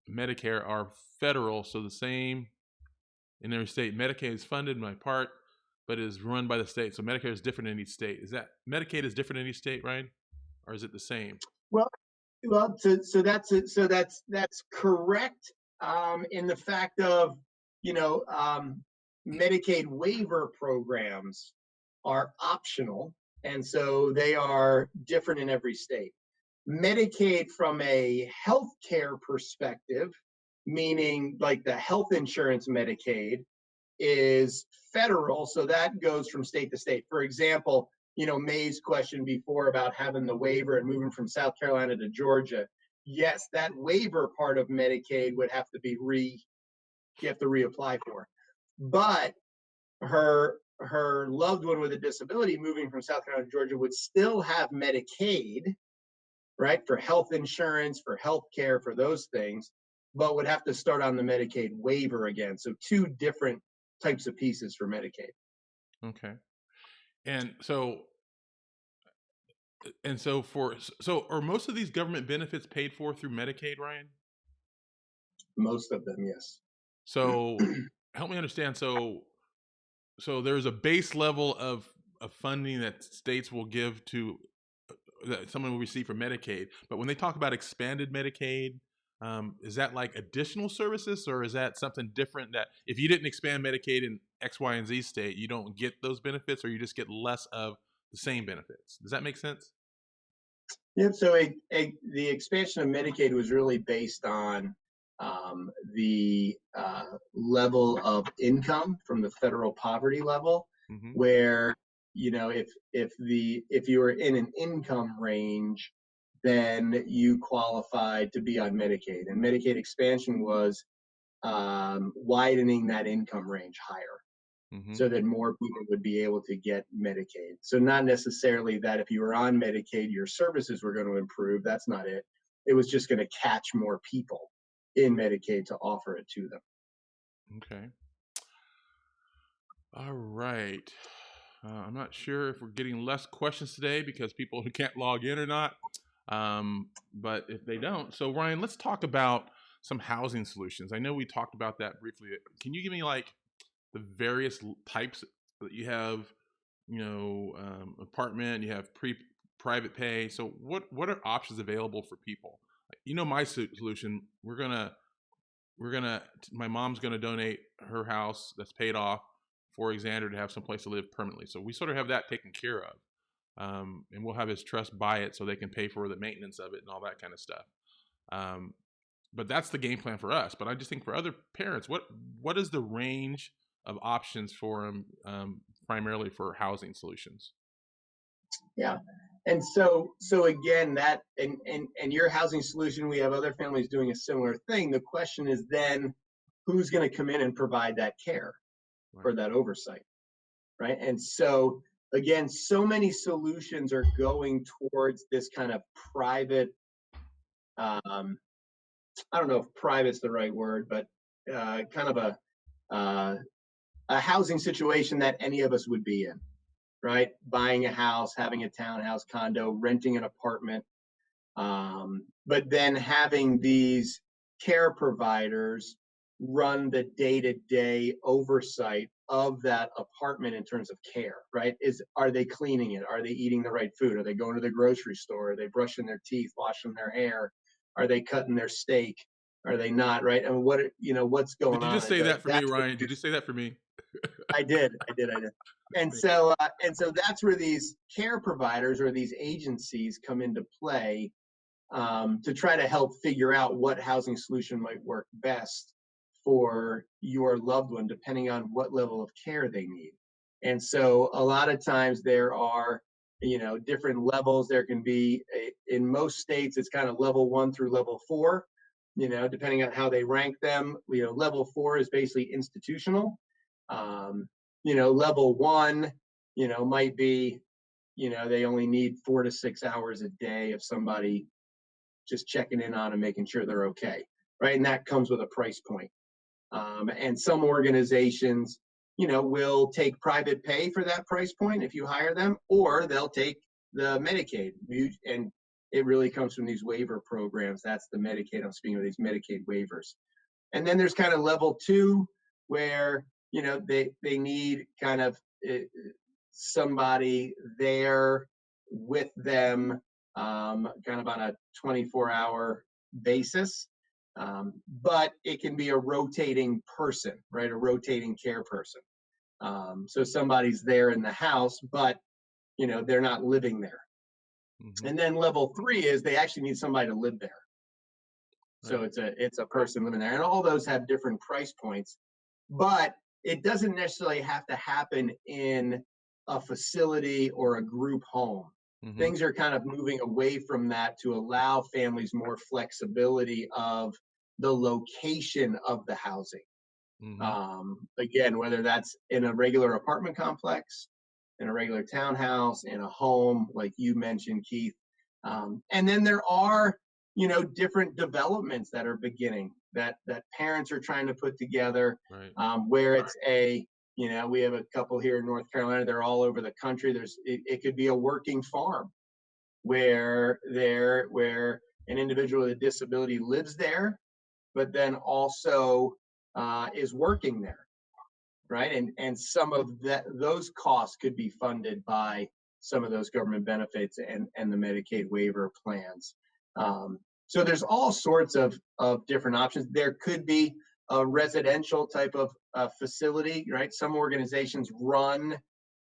Medicare are federal, so the same in every state. Medicaid is funded in my part, but is run by the state. So Medicare is different in each state. Is that Medicaid is different in each state, Ryan, or is it the same? Well, that's correct, in the fact of, you know, Medicaid waiver programs are optional, and so they are different in every state. Medicaid from a healthcare perspective, meaning like the health insurance Medicaid, is federal, so that goes from state to state. For example, May's question before about having the waiver and moving from South Carolina to Georgia. Yes, that waiver part of Medicaid would have to be you have to reapply for. But her loved one with a disability moving from South Carolina to Georgia would still have Medicaid, right, for health insurance, for health care, for those things, but would have to start on the Medicaid waiver again. So two different types of pieces for Medicaid. Okay. And so are most of these government benefits paid for through Medicaid, Ryan? Most of them, yes. So help me understand. So there's a base level of funding that states will give to that someone will receive for Medicaid. But when they talk about expanded Medicaid, is that like additional services, or is that something different that if you didn't expand Medicaid in X, Y, and Z state, you don't get those benefits, or you just get less of the same benefits? Does that make sense? Yeah, so the expansion of Medicaid was really based on the level of income from the federal poverty level, Mm-hmm. where if you were in an income range, then you qualified to be on Medicaid, and Medicaid expansion was widening that income range higher. Mm-hmm. So that more people would be able to get Medicaid. So not necessarily that if you were on Medicaid, your services were going to improve. That's not it. It was just going to catch more people in Medicaid to offer it to them. Okay. All right. I'm not sure if we're getting less questions today because people who can't log in or not. But if they don't, so Ryan, let's talk about some housing solutions. I know we talked about that briefly. Can you give me like the various types that you have? Apartment, you have private pay. So what are options available for people? My solution. My mom's gonna donate her house that's paid off for Xander to have some place to live permanently. So we sort of have that taken care of. And we'll have his trust buy it so they can pay for the maintenance of it and all that kind of stuff. But that's the game plan for us. But I just think for other parents, what is the range of options for them, primarily for housing solutions? Yeah. And so again, that and your housing solution, we have other families doing a similar thing. The question is then who's going to come in and provide that care or that oversight, right? And so again, so many solutions are going towards this kind of private, I don't know if private's the right word, but kind of a housing situation that any of us would be in, right? Buying a house, having a townhouse, condo, renting an apartment, but then having these care providers run the day-to-day oversight of that apartment in terms of care, right? Are they cleaning it? Are they eating the right food? Are they going to the grocery store? Are they brushing their teeth, washing their hair? Are they cutting their steak? Are they not, right? And what's going on? Did you just say that for me, Ryan? Did you say that for me? I did. And so that's where these care providers or these agencies come into play, to try to help figure out what housing solution might work best for your loved one, depending on what level of care they need. And so a lot of times there are, different levels. There can be, in most states, it's kind of level 1 through level 4, depending on how they rank them. Level 4 is basically institutional. Level 1, might be, they only need 4 to 6 hours a day of somebody just checking in on them, making sure they're okay, right? And that comes with a price point. And some organizations, will take private pay for that price point if you hire them, or they'll take the Medicaid. And it really comes from these waiver programs. That's the Medicaid. I'm speaking of these Medicaid waivers. And then there's kind of level two where, they need kind of somebody there with them, kind of on a 24-hour basis. But it can be a rotating person, right? A rotating care person. So somebody's there in the house, but they're not living there. Mm-hmm. And then level three is they actually need somebody to live there. So Right. it's a person living there, and all those have different price points, but it doesn't necessarily have to happen in a facility or a group home. Mm-hmm. Things are kind of moving away from that to allow families more flexibility of the location of the housing. Mm-hmm. Again, whether that's in a regular apartment complex, in a regular townhouse, in a home, like you mentioned, Keith. And then there are, different developments that are beginning that parents are trying to put together, Right. where it's we have a couple here in North Carolina. They're all over the country. It could be a working farm where an individual with a disability lives there, but then also is working there, right? And some of those costs could be funded by some of those government benefits and the Medicaid waiver plans. So there's all sorts of different options. There could be a residential type of facility, right? Some organizations run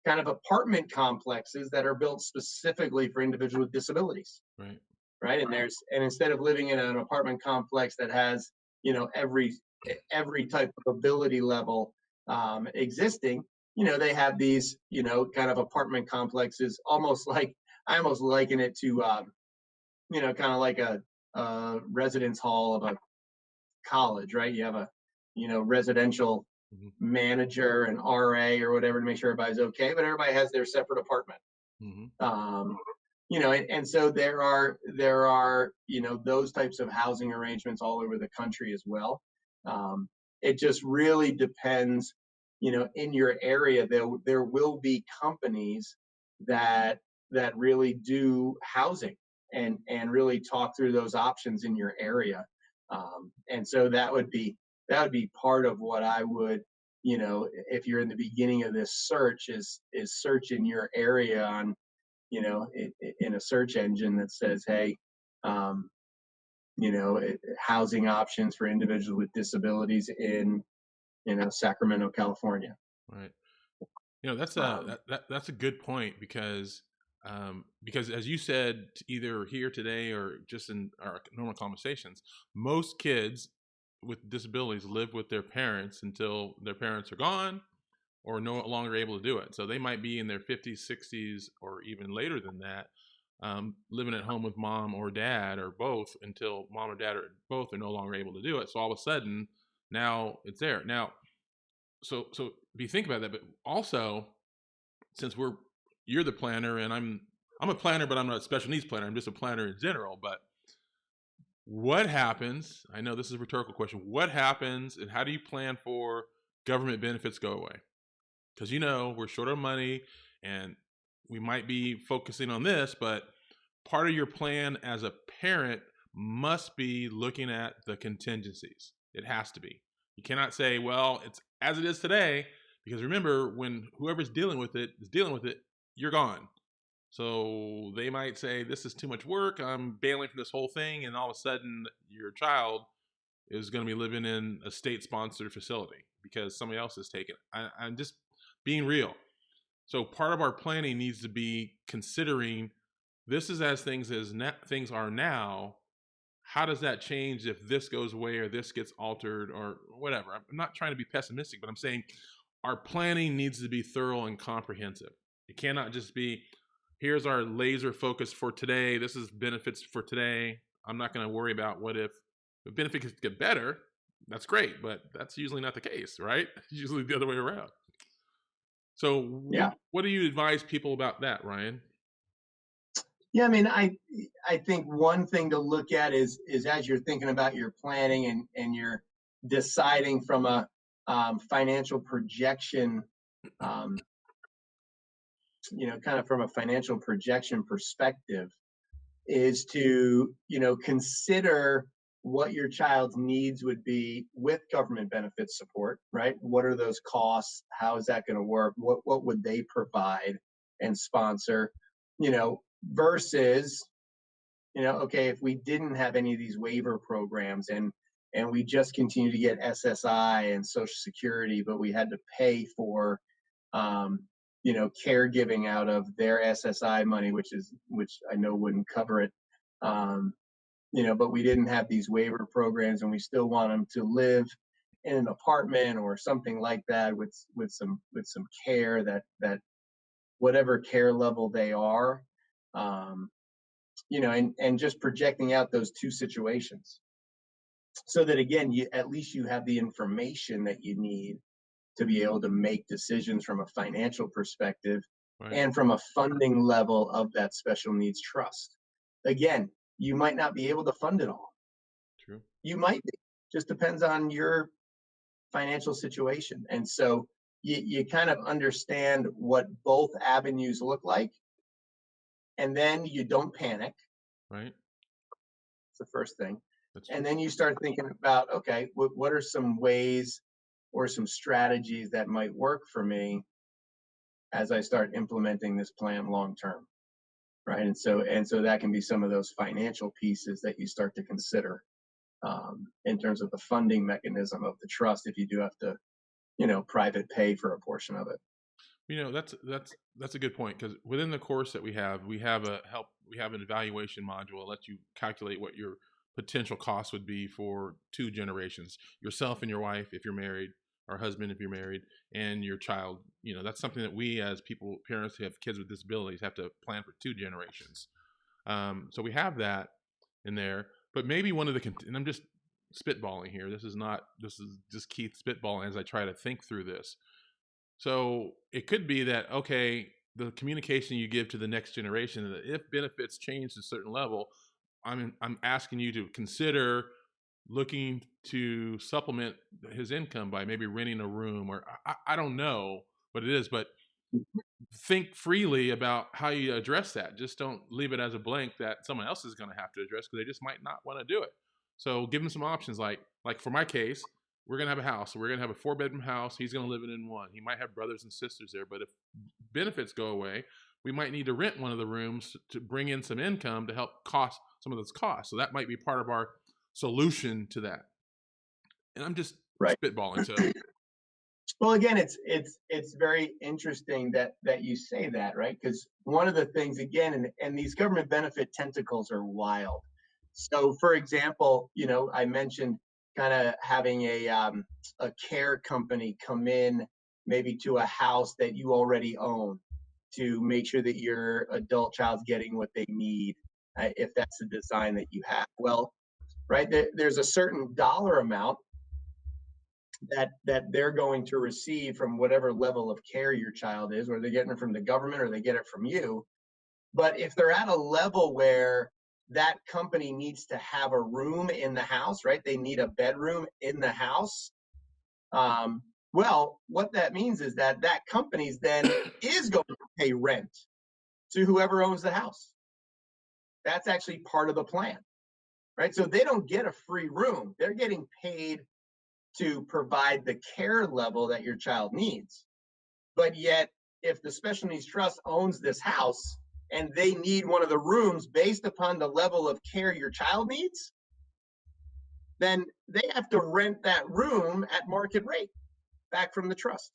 kind of apartment complexes that are built specifically for individuals with disabilities, Right. right? And instead of living in an apartment complex that has every type of ability level existing, they have these kind of apartment complexes, almost like I almost liken it to kind of like a residence hall of a college, right? You have a residential Mm-hmm. manager and RA or whatever to make sure everybody's okay, but everybody has their separate apartment. Mm-hmm. And so there are those types of housing arrangements all over the country as well. It just really depends, in your area. There will be companies that really do housing and really talk through those options in your area. And so that would be part of what I would, if you're in the beginning of this search, is search in your area on, in a search engine that says, hey, um, housing options for individuals with disabilities in, Sacramento, California. Right. That's Um, that's a good point because as you said, either here today or just in our normal conversations, most kids with disabilities live with their parents until their parents are gone or no longer able to do it. So they might be in their 50s, 60s, or even later than that, living at home with mom or dad or both until mom or dad or both are no longer able to do it. So all of a sudden, now it's there. Now, so if you think about that, but also since you're the planner and I'm a planner, but I'm not a special needs planner. I'm just a planner in general. But what happens? I know this is a rhetorical question. What happens, and how do you plan for government benefits go away? Because we're short of money, and we might be focusing on this, but part of your plan as a parent must be looking at the contingencies. It has to be. You cannot say, well, it's as it is today, because remember, when whoever's dealing with it is dealing with it, you're gone. So they might say, this is too much work. I'm bailing from this whole thing. And all of a sudden, your child is going to be living in a state-sponsored facility because somebody else has taken it. I'm just being real. So part of our planning needs to be considering this is as things are now. How does that change if this goes away or this gets altered or whatever? I'm not trying to be pessimistic, but I'm saying our planning needs to be thorough and comprehensive. It cannot just be, here's our laser focus for today. This is benefits for today. I'm not going to worry about what if benefits get better. That's great, but that's usually not the case, right? It's usually the other way around. So yeah. what do you advise people about that, Ryan? Yeah, I mean, I think one thing to look at is as you're thinking about your planning and you're deciding from a financial projection, kind of from a financial projection perspective, is to, consider what your child's needs would be with government benefit support, right? What are those costs? How is that going to work? What would they provide and sponsor, versus, okay, if we didn't have any of these waiver programs and we just continue to get SSI and Social Security, but we had to pay for um, caregiving out of their SSI money, which I know wouldn't cover it. But we didn't have these waiver programs, and we still want them to live in an apartment or something like that with some care that whatever care level they are, and just projecting out those two situations, so that again, at least you have the information that you need to be able to make decisions from a financial perspective Right. and from a funding level of that special needs trust. Again, you might not be able to fund it all. True. You might be. Just depends on your financial situation. And so you kind of understand what both avenues look like, and then you don't panic. Right. It's the first thing. That's And true. then you start thinking about, okay, what are some ways or some strategies that might work for me as I start implementing this plan long term, right? And so that can be some of those financial pieces that you start to consider, in terms of the funding mechanism of the trust, if you do have to, private pay for a portion of it. That's a good point, because within the course that we have an evaluation module that lets you calculate what your potential cost would be for two generations: yourself and your wife if you're married, or husband if you're married, and your child. That's something that we, as parents who have kids with disabilities, have to plan for two generations. So we have that in there, but maybe and I'm just spitballing here. This is just Keith spitballing as I try to think through this. So it could be that, okay, the communication you give to the next generation, that if benefits change to a certain level, I'm asking you to consider looking to supplement his income by maybe renting a room, or I don't know what it is, but think freely about how you address that. Just don't leave it as a blank that someone else is going to have to address, because they just might not want to do it. So give them some options. Like for my case, we're going to have a house. So we're going to have a 4-bedroom house. He's going to live in one. He might have brothers and sisters there, but if benefits go away, we might need to rent one of the rooms to bring in some income to help cost some of those costs. So that might be part of our solution to that. And I'm just Right. spitballing. So Well, again, it's very interesting that you say that, right? Because one of the things, again, and these government benefit tentacles are wild. So, for example, I mentioned kind of having a care company come in maybe to a house that you already own to make sure that your adult child's getting what they need, if that's the design that you have. Well, right, there's a certain dollar amount that they're going to receive from whatever level of care your child is, or they're getting it from the government or they get it from you. But if they're at a level where that company needs to have a room in the house, right? They need a bedroom in the house. Well, what that means is that company's then is going to pay rent to whoever owns the house. That's actually part of the plan, right? So they don't get a free room. They're getting paid to provide the care level that your child needs. But yet, if the special needs trust owns this house and they need one of the rooms based upon the level of care your child needs, then they have to rent that room at market rate back from the trust.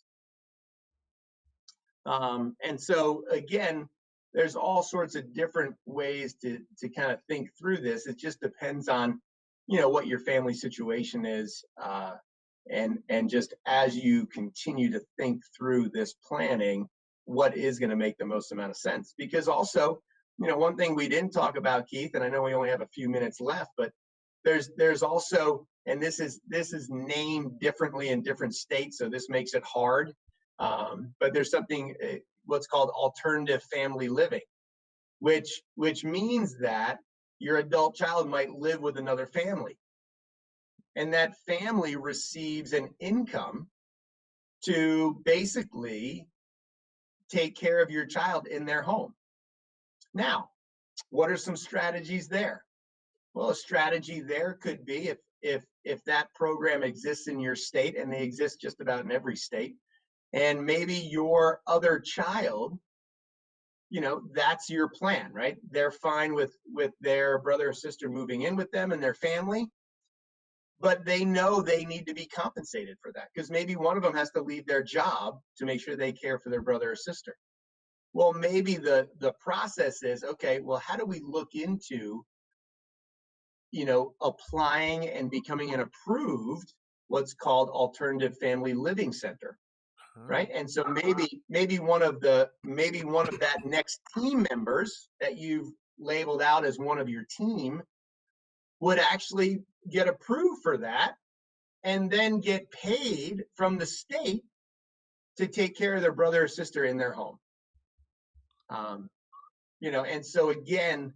And so, again, there's all sorts of different ways to kind of think through this. It just depends on, what your family situation is, and just as you continue to think through this planning, what is going to make the most amount of sense. Because also, one thing we didn't talk about, Keith, and I know we only have a few minutes left, but there's also, and this is named differently in different states, so this makes it hard. But there's something, what's called alternative family living, which means that your adult child might live with another family, and that family receives an income to basically take care of your child in their home. Now, What are some strategies there? Well, a strategy there could be if that program exists in your state, and they exist just about in every state, and maybe your other child, that's your plan, right? They're fine with their brother or sister moving in with them and their family, but they know they need to be compensated for that because maybe one of them has to leave their job to make sure they care for their brother or sister. Well, maybe the process is, okay, well, how do we look into applying and becoming an approved what's called alternative family living center, right? And so maybe one of that next team members that you've labeled out as one of your team would actually get approved for that and then get paid from the state to take care of their brother or sister in their home. And so again,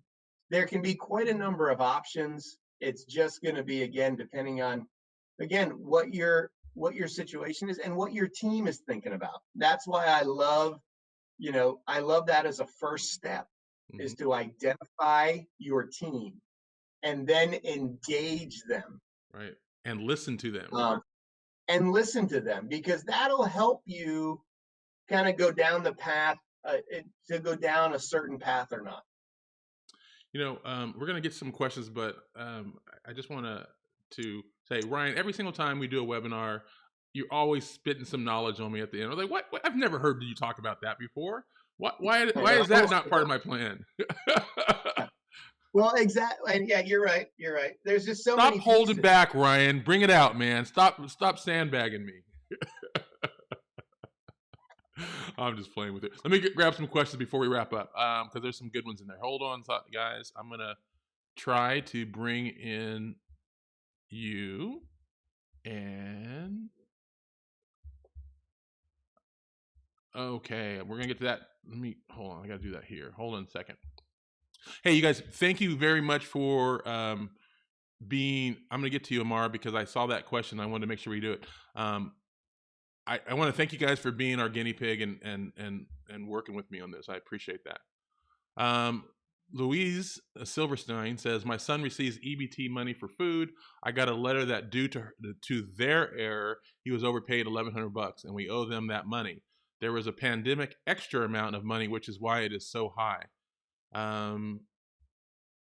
there can be quite a number of options. It's just going to be, again, depending on, again, what your situation is and what your team is thinking about. That's why I love that as a first step, is to identify your team and then engage them. Right. And listen to them. Because that'll help you kind of go down the path, to go down a certain path or not. We're going to get some questions, but I just want to say, Ryan, every single time we do a webinar, you're always spitting some knowledge on me at the end. I was like, what? I've never heard you talk about that before. Why is that not part of my plan? Well, exactly. And yeah, you're right. There's just so many. Stop holding back, Ryan. Bring it out, man. Stop sandbagging me. I'm just playing with it. Let me grab some questions before we wrap up, because there's some good ones in there. Hold on, guys. I'm going to try to bring in you. And okay, we're going to get to that. Hold on. I got to do that here. Hold on a second. Hey, you guys, thank you very much for I'm going to get to you, Amara, because I saw that question. I wanted to make sure we do it. I want to thank you guys for being our guinea pig and working with me on this. I appreciate that. Louise Silverstein says, my son receives EBT money for food. I got a letter that due to their error, he was overpaid $1,100 and we owe them that money. There was a pandemic extra amount of money, which is why it is so high.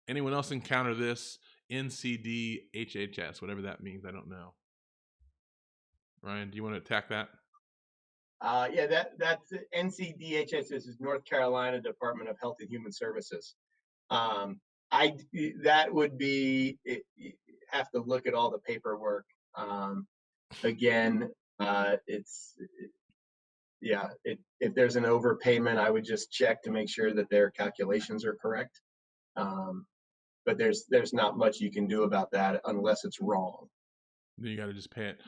Anyone else encounter this? NCDHHS, whatever that means. I don't know. Ryan, do you want to attack that? Yeah, that's NCDHS. This is North Carolina Department of Health and Human Services. That would be, you have to look at all the paperwork. Again, if there's an overpayment, I would just check to make sure that their calculations are correct. But there's not much you can do about that unless it's wrong. Then you got to just pay it.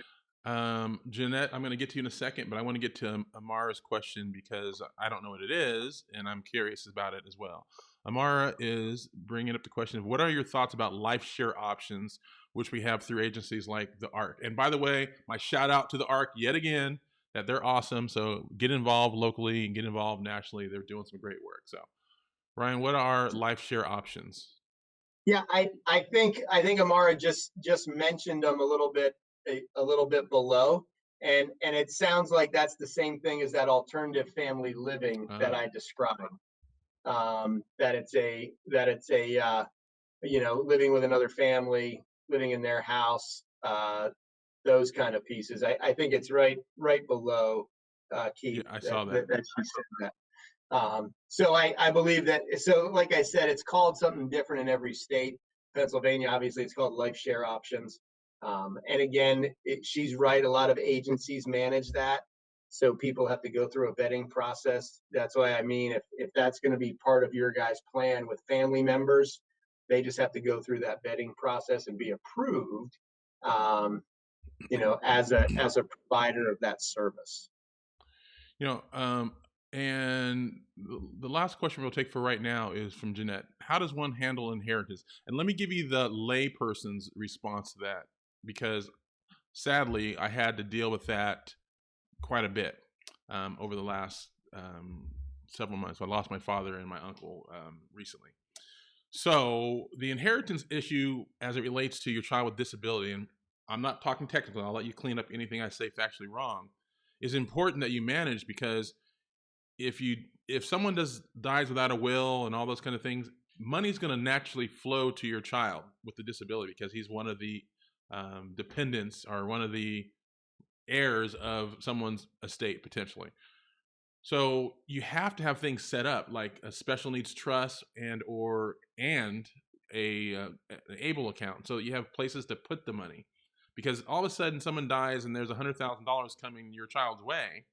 Jeanette, I'm going to get to you in a second, but I want to get to Amara's question because I don't know what it is, and I'm curious about it as well. Amara is bringing up the question of what are your thoughts about life share options, which we have through agencies like the ARC. And by the way, my shout out to the ARC yet again, that they're awesome. So get involved locally and get involved nationally. They're doing some great work. So Ryan, what are life share options? Yeah, I think Amara just mentioned them a little bit below, and it sounds like that's the same thing as that alternative family living that I described. That it's a living with another family, living in their house, those kind of pieces. I think it's right below Keith. Yeah, I saw that she said that. So I believe that. So like I said, it's called something different in every state. Pennsylvania, obviously, it's called life share options. And again, she's right. A lot of agencies manage that. So people have to go through a vetting process. That's why, I mean, if that's going to be part of your guys' plan with family members, they just have to go through that vetting process and be approved, as a provider of that service. And the last question we'll take for right now is from Jeanette. How does one handle inheritance? And let me give you the layperson's response to that, because sadly, I had to deal with that quite a bit over the last several months. I lost my father and my uncle recently. So the inheritance issue as it relates to your child with disability, and I'm not talking technical, I'll let you clean up anything I say factually wrong, is important that you manage, because if someone dies without a will and all those kind of things, money's going to naturally flow to your child with the disability because he's one of the dependents or one of the heirs of someone's estate potentially. So you have to have things set up like a special needs trust and an able account, so you have places to put the money. Because all of a sudden someone dies and there's $100,000 coming your child's way,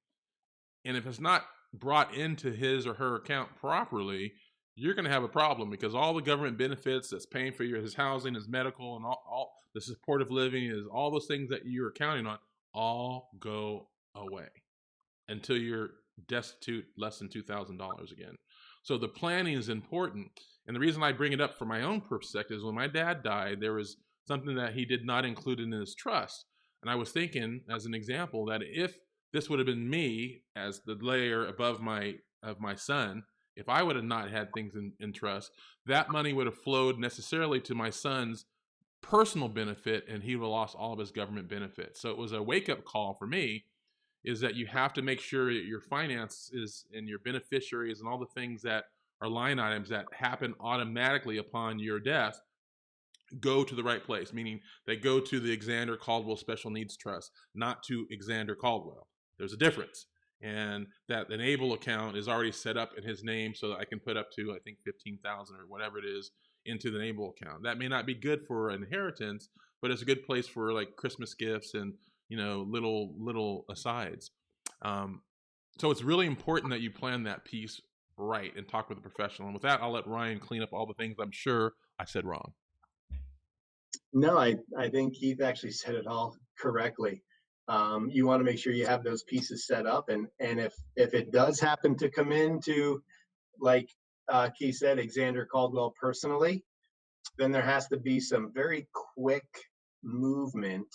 and if it's not brought into his or her account properly, you're going to have a problem, because all the government benefits that's paying for his housing, his medical, and all the supportive living, is all those things that you're counting on, all go away until you're destitute less than $2,000 again. So the planning is important. And the reason I bring it up for my own perspective is when my dad died, there was something that he did not include in his trust. And I was thinking, as an example, that if this would have been me as the layer above my son, if I would have not had things in trust, that money would have flowed necessarily to my son's personal benefit, and he would have lost all of his government benefits. So it was a wake-up call for me, is that you have to make sure that your finances and your beneficiaries and all the things that are line items that happen automatically upon your death go to the right place, meaning they go to the Xander Caldwell Special Needs Trust, not to Xander Caldwell. There's a difference. And that enable account is already set up in his name, so that I can put up to, I think, 15,000 or whatever it is into the enable account. That may not be good for inheritance, but it's a good place for like Christmas gifts and little asides. So it's really important that you plan that piece right and talk with a professional. And with that, I'll let Ryan clean up all the things I'm sure I said wrong. No, I think Keith actually said it all correctly. You want to make sure you have those pieces set up, and if it does happen to come into, like Keith said, Xander Caldwell personally, then there has to be some very quick movement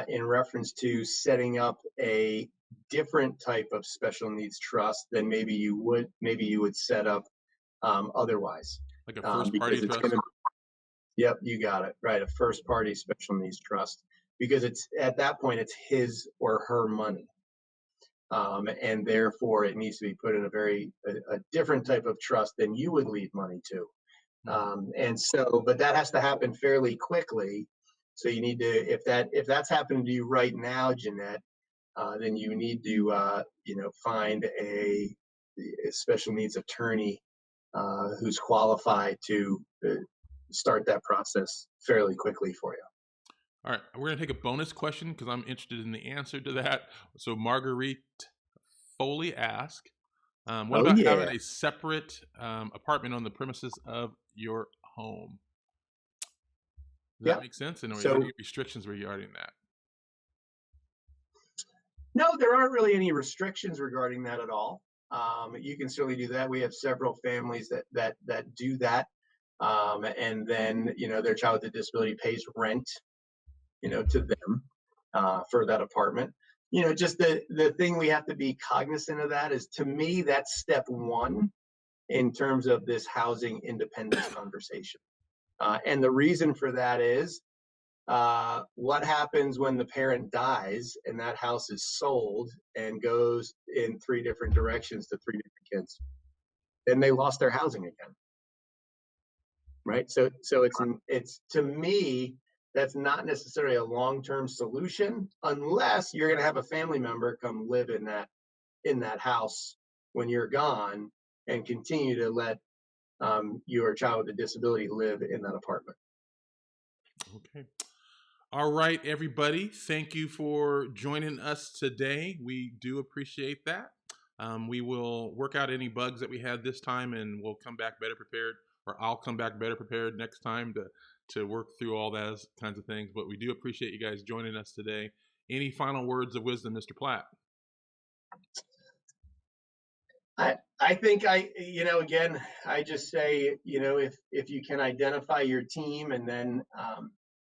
in reference to setting up a different type of special needs trust than maybe you would set up otherwise, Like a first party because it's going trust? to. Yep, you got it right. A first party special needs trust, because it's at that point it's his or her money, and therefore it needs to be put in a different type of trust than you would leave money to. And so, but that has to happen fairly quickly. So you need to, if that's happening to you right now, Jeanette, then you need to find a special needs attorney who's qualified to start that process fairly quickly for you. All right, we're going to take a bonus question because I'm interested in the answer to that. So Marguerite Foley asked, what about having a separate apartment on the premises of your home? Does that make sense? And are there any restrictions regarding that? No, there aren't really any restrictions regarding that at all. You can certainly do that. We have several families that do that, and then their child with a disability pays rent, to them for that apartment. Just the thing we have to be cognizant of that is, to me, that's step one in terms of this housing independence conversation. And the reason for that is, what happens when the parent dies and that house is sold and goes in three different directions to three different kids? Then they lost their housing again, right? So it's to me, that's not necessarily a long-term solution unless you're going to have a family member come live in that house when you're gone and continue to let your child with a disability live in that apartment. Okay. All right, everybody. Thank you for joining us today. We do appreciate that. We will work out any bugs that we had this time, and we'll come back better prepared, or I'll come back better prepared next time to work through all those kinds of things. But we do appreciate you guys joining us today. Any final words of wisdom, Mr. Platt? I think again, I just say, if you can identify your team and then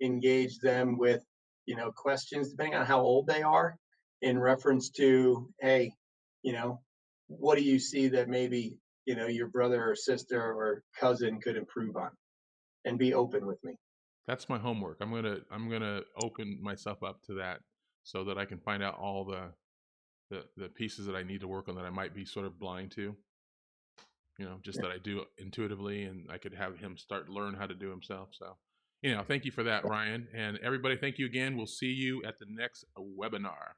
engage them with, questions, depending on how old they are, in reference to, hey, what do you see that maybe your brother or sister or cousin could improve on, and be open with me. That's my homework. I'm gonna open myself up to that so that I can find out all the pieces that I need to work on that I might be sort of blind to. Just Yeah. that I do intuitively, and I could have him start learn how to do himself. So, thank you for that, Ryan, and everybody. Thank you again. We'll see you at the next webinar.